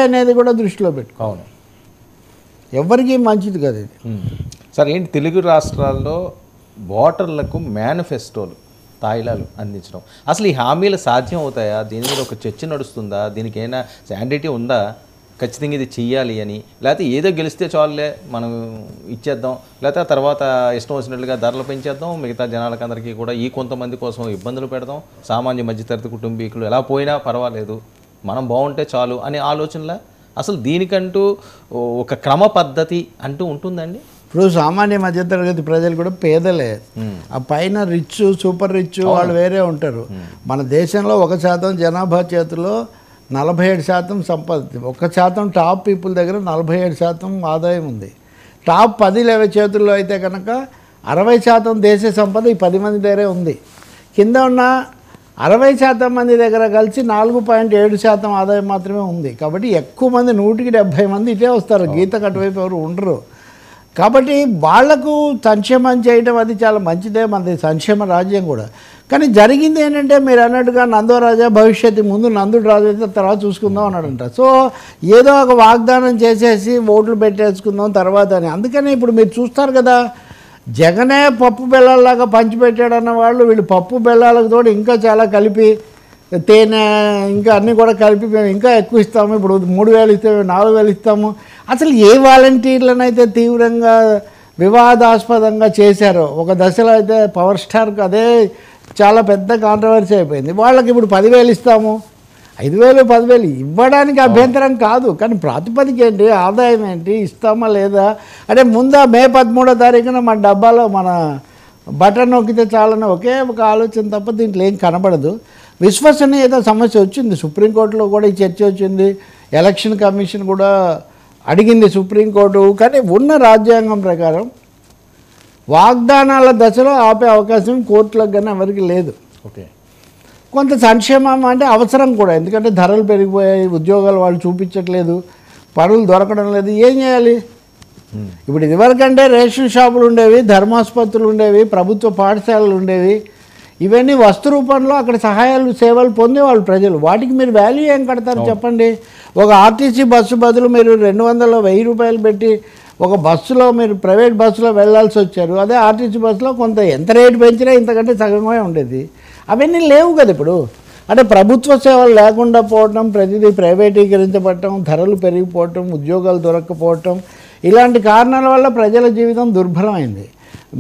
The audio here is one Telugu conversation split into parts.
అనేది కూడా దృష్టిలో పెట్టుకోవాలి. ఎవరికి మంచిది కదా ఇది. సార్ ఏంటి తెలుగు రాష్ట్రాల్లో ఓటర్లకు మేనిఫెస్టోలు తాయిలాలు అందించడం, అసలు ఈ హామీలు సాధ్యం అవుతాయా? దీని మీద ఒక చర్చ నడుస్తుందా? దీనికి ఏమైనా శాండిటీ ఉందా? ఖచ్చితంగా ఇది చెయ్యాలి అని, లేకపోతే ఏదో గెలిస్తే చాలులే మనం ఇచ్చేద్దాం, లేకపోతే ఆ తర్వాత ఇష్టం వచ్చినట్లుగా ధరలు పెంచేద్దాం, మిగతా జనాలకు అందరికీ కూడా ఈ కొంతమంది కోసం ఇబ్బందులు పెడదాం, సామాన్య మధ్యతరగతి కుటుంబీకులు ఎలా పోయినా పర్వాలేదు, మనం బాగుంటే చాలు అనే ఆలోచనలా? అసలు దీనికంటూ ఒక క్రమ పద్ధతి అంటూ ఉంటుందండి? ఇప్పుడు సామాన్య మధ్యతరగతి ప్రజలు కూడా పేదలే. ఆ పైన రిచ్, సూపర్ రిచ్ వాళ్ళు వేరే ఉంటారు. మన దేశంలో 1% జనాభా చేతిలో 47% సంపద, 1% టాప్ పీపుల్ దగ్గర 47% ఆదాయం ఉంది. టాప్ 10 చేతుల్లో అయితే కనుక 60% దేశ సంపద ఈ 10 మంది దగ్గరే ఉంది. కింద ఉన్న 60% మంది దగ్గర కలిసి 4.7% ఆదాయం మాత్రమే ఉంది. కాబట్టి ఎక్కువ మంది 170 మంది ఇటే వస్తారు, గీత కటువైపు ఎవరు ఉండరు. కాబట్టి వాళ్లకు సంక్షేమం చేయడం అది చాలా మంచిదే, మనది సంక్షేమ రాజ్యం కూడా. కానీ జరిగింది ఏంటంటే మీరు అన్నట్టుగా నందో రాజా భవిష్యత్తు, ముందు నందుడు రాజు అయితే తర్వాత చూసుకుందాం అన్నాడంట. సో ఏదో ఒక వాగ్దానం చేసేసి ఓట్లు పెట్టేసుకుందాం తర్వాత అని. అందుకని ఇప్పుడు మీరు చూస్తారు కదా, జగనే పప్పు బెల్లాలాగా పంచిపెట్టాడన్న వాళ్ళు వీళ్ళు పప్పు బెల్లాలకు తోడు ఇంకా చాలా కలిపి, తేనె ఇంకా అన్నీ కూడా కలిపి మేము ఇంకా ఎక్కువ ఇస్తాము, ఇప్పుడు 3000 ఇస్తాము, 4000 ఇస్తాము. అసలు ఏ వాలంటీర్లనైతే తీవ్రంగా వివాదాస్పదంగా చేశారో, ఒక దశలో అయితే పవర్ స్టార్కి అదే చాలా పెద్ద కాంట్రవర్సీ అయిపోయింది. వాళ్ళకి ఇప్పుడు 10,000 ఇస్తాము, 5,000 10,000 ఇవ్వడానికి అభ్యంతరం కాదు, కానీ ప్రాతిపదిక ఏంటి, ఆదాయం ఏంటి, ఇస్తామా లేదా అంటే ముందు మే 13వ తారీఖున మన డబ్బాలో మన బటన్ నొక్కితే చాలని ఒకే ఒక ఆలోచన తప్ప దీంట్లో ఏం కనబడదు. విశ్వసనీయత సమస్య వచ్చింది, సుప్రీంకోర్టులో కూడా ఈ చర్చ వచ్చింది, ఎలక్షన్ కమిషన్ కూడా అడిగింది సుప్రీంకోర్టు. కానీ ఉన్న రాజ్యాంగం ప్రకారం వాగ్దానాల దశలో ఆపే అవకాశం కోర్టులకు కానీ ఎవరికి లేదు. ఓకే, కొంత సంక్షేమం అంటే అవసరం కూడా, ఎందుకంటే ధరలు పెరిగిపోయాయి, ఉద్యోగాలు వాళ్ళు చూపించట్లేదు, పనులు దొరకడం లేదు, ఏం చేయాలి? ఇప్పుడు ఇదివరకంటే రేషన్ షాపులు ఉండేవి, ధర్మాసుపత్రులు ఉండేవి, ప్రభుత్వ పాఠశాలలు ఉండేవి, ఇవన్నీ వస్తు రూపంలో అక్కడ సహాయాలు సేవలు పొందేవాళ్ళు ప్రజలు. వాటికి మీరు వాల్యూ ఏం కడతారు చెప్పండి? ఒక ఆర్టీసీ బస్సు బదులు మీరు 200-1000 రూపాయలు పెట్టి ఒక బస్సులో మీరు ప్రైవేట్ బస్సులో వెళ్ళాల్సి వచ్చారు. అదే ఆర్టీసీ బస్సులో కొంత ఎంత రేటు పెంచినా ఇంతకంటే సగమే ఉండేది. అవన్నీ లేవు కదా ఇప్పుడు. అంటే ప్రభుత్వ సేవలు లేకుండా పోవటం, ప్రతిదీ ప్రైవేటీకరించబడటం, ధరలు పెరిగిపోవటం, ఉద్యోగాలు దొరక్కపోవటం, ఇలాంటి కారణాల వల్ల ప్రజల జీవితం దుర్భరమైంది.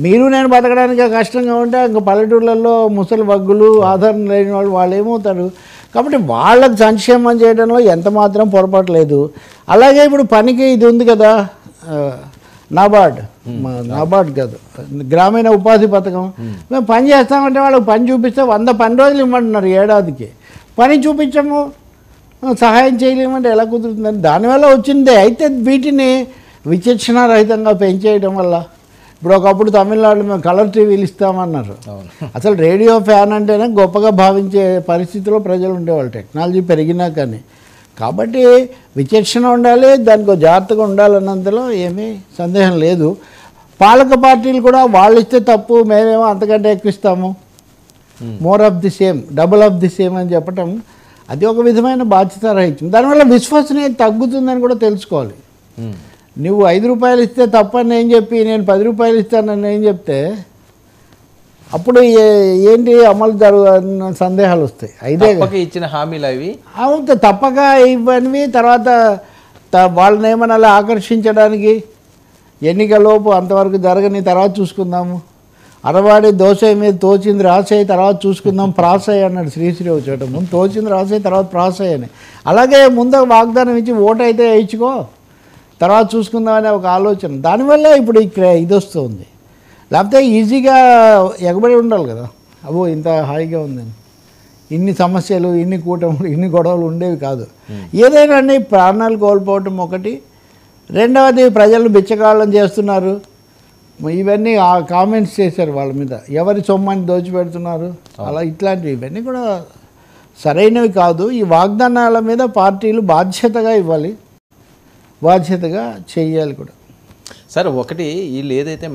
మీరు నేను బతకడానికి కష్టంగా ఉంటే ఇంకా పల్లెటూళ్ళల్లో ముసలి వగ్గులు, ఆధారం లేని వాళ్ళు ఏమవుతారు? కాబట్టి వాళ్ళకు సంక్షేమం చేయడంలో ఎంత మాత్రం పొరపాటు లేదు. అలాగే ఇప్పుడు పనికి ఇది ఉంది కదా, నాబార్డ్ కాదు, గ్రామీణ ఉపాధి పథకం. మేము పని చేస్తామంటే వాళ్ళకి పని చూపిస్తే 100 పని రోజులు ఇవ్వమంటున్నారు ఏడాదికి. పని చూపించము, సహాయం చేయలేమంటే ఎలా కుదురుతుందని దానివల్ల వచ్చిందే. అయితే వీటిని విచక్షణారహితంగా పెంచేయడం వల్ల, ఇప్పుడు ఒకప్పుడు తమిళనాడులో మేము కలర్ టీవీలు ఇస్తామన్నారు. అసలు రేడియో ఫ్యాన్ అంటేనే గొప్పగా భావించే పరిస్థితిలో ప్రజలు ఉండేవాళ్ళు, టెక్నాలజీ పెరిగినా కానీ. కాబట్టి విచక్షణ ఉండాలి, దానికి జాగ్రత్తగా ఉండాలన్నందులో ఏమీ సందేహం లేదు. పాలక పార్టీలు కూడా వాళ్ళు ఇస్తే తప్పు, మేమేమో అంతకంటే ఎక్కువ ఇస్తాము, more of the same, double of the same అని చెప్పటం, అది ఒక విధమైన బాధ్యత రహితం. దానివల్ల విశ్వసనీయత తగ్గుతుందని కూడా తెలుసుకోవాలి. నువ్వు 5 రూపాయలు ఇస్తే తప్పని నేను చెప్పి నేను 10 రూపాయలు ఇస్తానని నేను చెప్తే అప్పుడు ఏంటి అమలు జరుగుతున్న సందేహాలు వస్తాయి. అయితే ఇచ్చిన హామీలు అవి అవుతాయి, తప్పక ఇవ్వనివి. తర్వాత వాళ్ళని ఏమన్నా అలా ఆకర్షించడానికి ఎన్నికలోపు అంతవరకు జరగని, తర్వాత చూసుకుందాము, అరవాడి దోశ మీద తోచింది రాసేయి, తర్వాత చూసుకుందాం ప్రాసయ్య అన్నాడు శ్రీశ్రీ వచ్చేట. ముందు తోచింది రాసేయి, తర్వాత ప్రాసయ్య అని. అలాగే ముందు వాగ్దానం ఇచ్చి ఓటు అయితే వేయించుకో, తర్వాత చూసుకుందామనే ఒక ఆలోచన. దానివల్ల ఇప్పుడు ఇది వస్తుంది. లేకపోతే ఈజీగా ఎగబడి ఉండాలి కదా, అబ్బో ఇంత హాయిగా ఉందని, ఇన్ని సమస్యలు, ఇన్ని కూటములు, ఇన్ని గొడవలు ఉండేవి కాదు. ఏదైనా అండి, ప్రాణాలు కోల్పోవటం ఒకటి, రెండవది ప్రజలను బిచ్చగాళ్ళం చేస్తున్నారు, ఇవన్నీ ఆ కామెంట్స్ చేశారు వాళ్ళ మీద, ఎవరి సొమ్మని దోచిపెడుతున్నారు, అలా ఇట్లాంటివి ఇవన్నీ కూడా సరైనవి కాదు. ఈ వాగ్దానాల మీద పార్టీలు బాధ్యతగా ఇవ్వాలి, బాధ్యతగా చెయ్యాలి కూడా. సరే, ఒకటి వీళ్ళు ఏదైతే